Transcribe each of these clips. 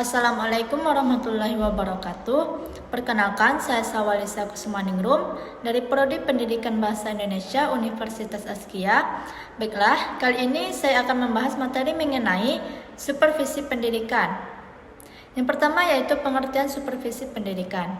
Assalamualaikum warahmatullahi wabarakatuh. Perkenalkan, saya Sawalisa Kusmaningrum dari Prodi Pendidikan Bahasa Indonesia Universitas Askia. Baiklah, kali ini saya akan membahas materi mengenai supervisi pendidikan. Yang pertama yaitu pengertian supervisi pendidikan.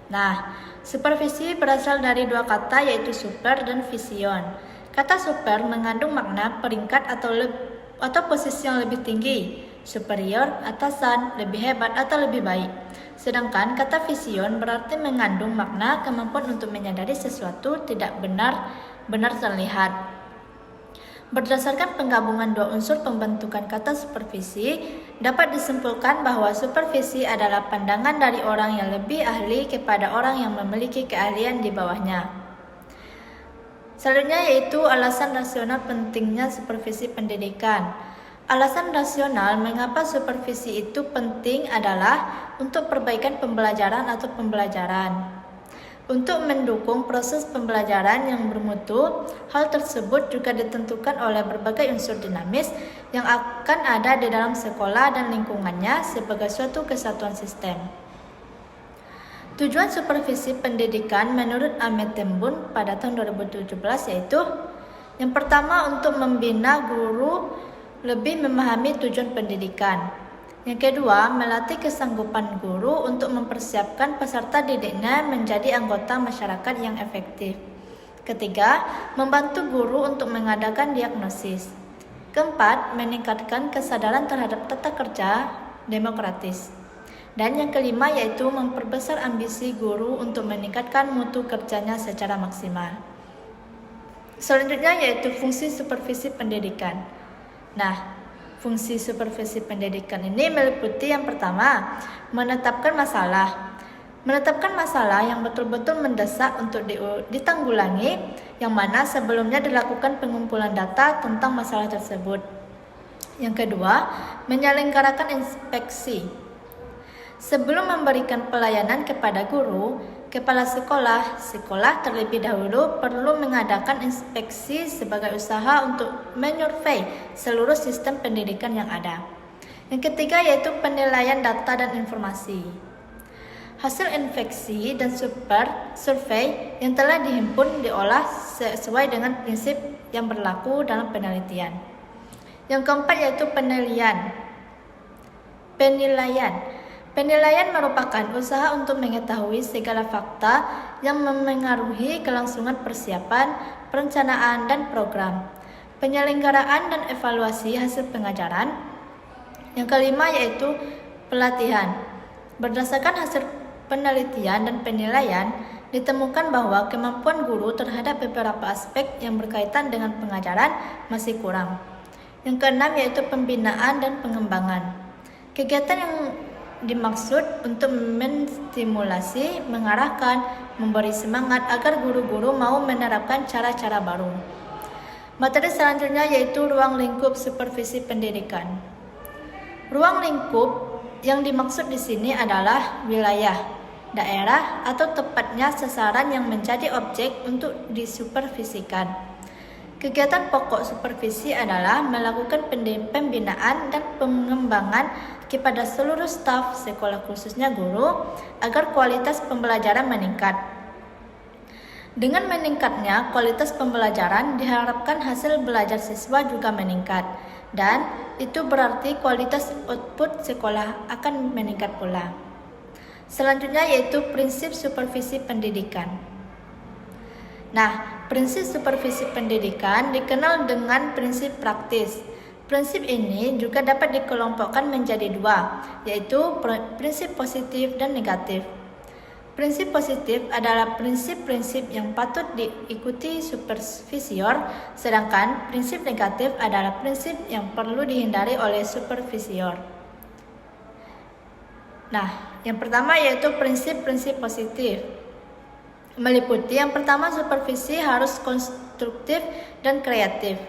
Nah, supervisi berasal dari dua kata yaitu super dan vision. Kata super mengandung makna peringkat atau posisi yang lebih tinggi, superior, atasan, lebih hebat atau lebih baik. Sedangkan kata vision berarti mengandung makna kemampuan untuk menyadari sesuatu tidak benar terlihat. Berdasarkan penggabungan dua unsur pembentukan kata supervisi, dapat disimpulkan bahwa supervisi adalah pandangan dari orang yang lebih ahli kepada orang yang memiliki keahlian di bawahnya. Selanjutnya yaitu alasan rasional pentingnya supervisi pendidikan. Alasan rasional mengapa supervisi itu penting adalah untuk perbaikan pembelajaran atau pembelajaran. Untuk mendukung proses pembelajaran yang bermutu, hal tersebut juga ditentukan oleh berbagai unsur dinamis yang akan ada di dalam sekolah dan lingkungannya sebagai suatu kesatuan sistem. Tujuan supervisi pendidikan menurut Ahmed Tembun pada tahun 2017 yaitu yang pertama untuk membina guru lebih memahami tujuan pendidikan. Yang kedua, melatih kesanggupan guru untuk mempersiapkan peserta didiknya menjadi anggota masyarakat yang efektif. Ketiga, membantu guru untuk mengadakan diagnosis. Keempat, meningkatkan kesadaran terhadap tata kerja demokratis. Dan yang kelima yaitu memperbesar ambisi guru untuk meningkatkan mutu kerjanya secara maksimal. Selanjutnya yaitu fungsi supervisi pendidikan. Nah, fungsi supervisi pendidikan ini meliputi yang pertama, menetapkan masalah. Menetapkan masalah yang betul-betul mendesak untuk ditanggulangi, yang mana sebelumnya dilakukan pengumpulan data tentang masalah tersebut. Yang kedua, menyelenggarakan inspeksi. Sebelum memberikan pelayanan kepada guru, kepala sekolah terlebih dahulu perlu mengadakan inspeksi sebagai usaha untuk menyurvei seluruh sistem pendidikan yang ada. Yang ketiga yaitu penilaian data dan informasi. Hasil inspeksi dan survei yang telah dihimpun diolah sesuai dengan prinsip yang berlaku dalam penelitian. Yang keempat yaitu penilaian. Penilaian merupakan usaha untuk mengetahui segala fakta yang memengaruhi kelangsungan persiapan, perencanaan, dan program. Penyelenggaraan dan evaluasi hasil pengajaran. Yang kelima yaitu pelatihan. Berdasarkan hasil penelitian dan penilaian, ditemukan bahwa kemampuan guru terhadap beberapa aspek yang berkaitan dengan pengajaran masih kurang. Yang keenam yaitu pembinaan dan pengembangan. Kegiatan yang dimaksud untuk menstimulasi, mengarahkan, memberi semangat agar guru-guru mau menerapkan cara-cara baru. Materi selanjutnya yaitu ruang lingkup supervisi pendidikan. Ruang lingkup yang dimaksud di sini adalah wilayah, daerah, atau tepatnya sasaran yang menjadi objek untuk disupervisikan. Kegiatan pokok supervisi adalah melakukan pembinaan dan pengembangan kepada seluruh staf sekolah khususnya guru agar kualitas pembelajaran meningkat. Dengan meningkatnya kualitas pembelajaran diharapkan hasil belajar siswa juga meningkat dan itu berarti kualitas output sekolah akan meningkat pula. Selanjutnya yaitu prinsip supervisi pendidikan. Nah, prinsip supervisi pendidikan dikenal dengan prinsip praktis. Prinsip ini juga dapat dikelompokkan menjadi dua, yaitu prinsip positif dan negatif. Prinsip positif adalah prinsip-prinsip yang patut diikuti supervisor, sedangkan prinsip negatif adalah prinsip yang perlu dihindari oleh supervisor. Nah, yang pertama yaitu prinsip-prinsip positif. Meliputi yang pertama supervisi harus konstruktif dan kreatif.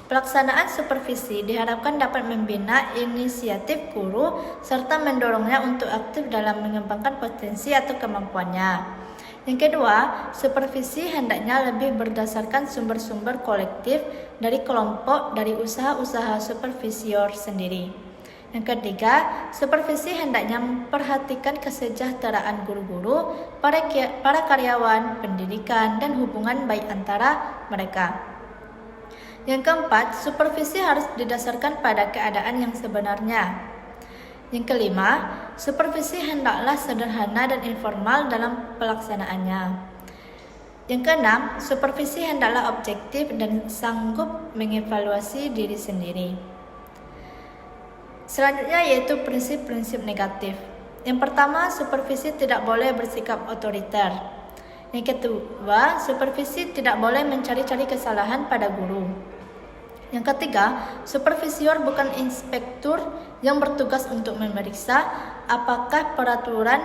Pelaksanaan supervisi diharapkan dapat membina inisiatif guru serta mendorongnya untuk aktif dalam mengembangkan potensi atau kemampuannya. Yang kedua, supervisi hendaknya lebih berdasarkan sumber-sumber kolektif dari kelompok dari usaha-usaha supervisor sendiri. Yang ketiga, supervisi hendaknya memperhatikan kesejahteraan guru-guru, para karyawan pendidikan, dan hubungan baik antara mereka. Yang keempat, supervisi harus didasarkan pada keadaan yang sebenarnya. Yang kelima, supervisi hendaklah sederhana dan informal dalam pelaksanaannya. Yang keenam, supervisi hendaklah objektif dan sanggup mengevaluasi diri sendiri. Selanjutnya yaitu prinsip-prinsip negatif. Yang pertama, supervisi tidak boleh bersikap otoriter. Yang kedua, supervisi tidak boleh mencari-cari kesalahan pada guru. Yang ketiga, supervisor bukan inspektur yang bertugas untuk memeriksa apakah peraturan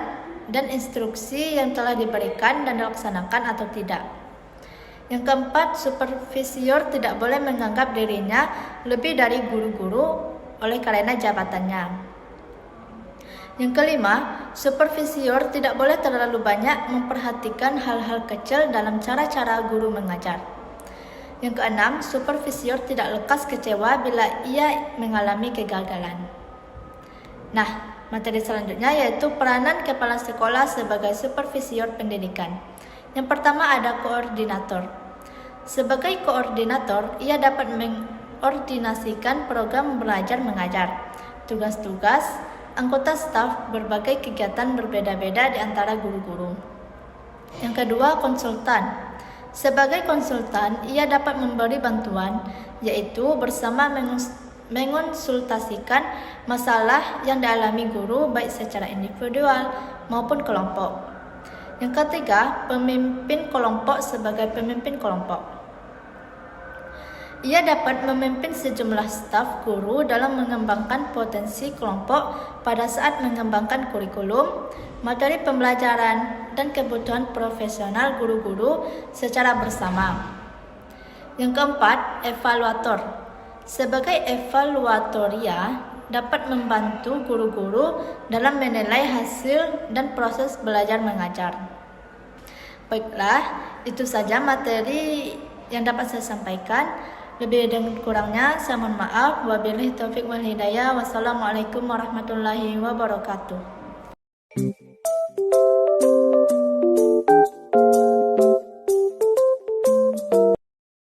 dan instruksi yang telah diberikan dan dilaksanakan atau tidak. Yang keempat, supervisor tidak boleh menganggap dirinya lebih dari guru-guru oleh karena jabatannya. Yang kelima, supervisor tidak boleh terlalu banyak memperhatikan hal-hal kecil dalam cara-cara guru mengajar. Yang keenam, supervisor tidak lekas kecewa bila ia mengalami kegagalan. Nah, materi selanjutnya yaitu peranan kepala sekolah sebagai supervisor pendidikan. Yang pertama ada koordinator. Sebagai koordinator, ia dapat mengordinasikan program belajar mengajar, tugas-tugas, anggota staf, berbagai kegiatan berbeda-beda di antara guru-guru. Yang kedua, konsultan. Sebagai konsultan, ia dapat memberi bantuan, yaitu bersama mengonsultasikan masalah yang dialami guru baik secara individual maupun kelompok. Yang ketiga, pemimpin kelompok. Sebagai pemimpin kelompok, ia dapat memimpin sejumlah staf guru dalam mengembangkan potensi kelompok pada saat mengembangkan kurikulum, materi pembelajaran, dan kebutuhan profesional guru-guru secara bersama. Yang keempat, evaluator. Sebagai evaluatoria, dapat membantu guru-guru dalam menilai hasil dan proses belajar mengajar. Baiklah, itu saja materi yang dapat saya sampaikan. Lebih dan kurangnya saya mohon maaf. Wabillahi taufiq wal hidayah. Wassalamualaikum warahmatullahi wabarakatuh.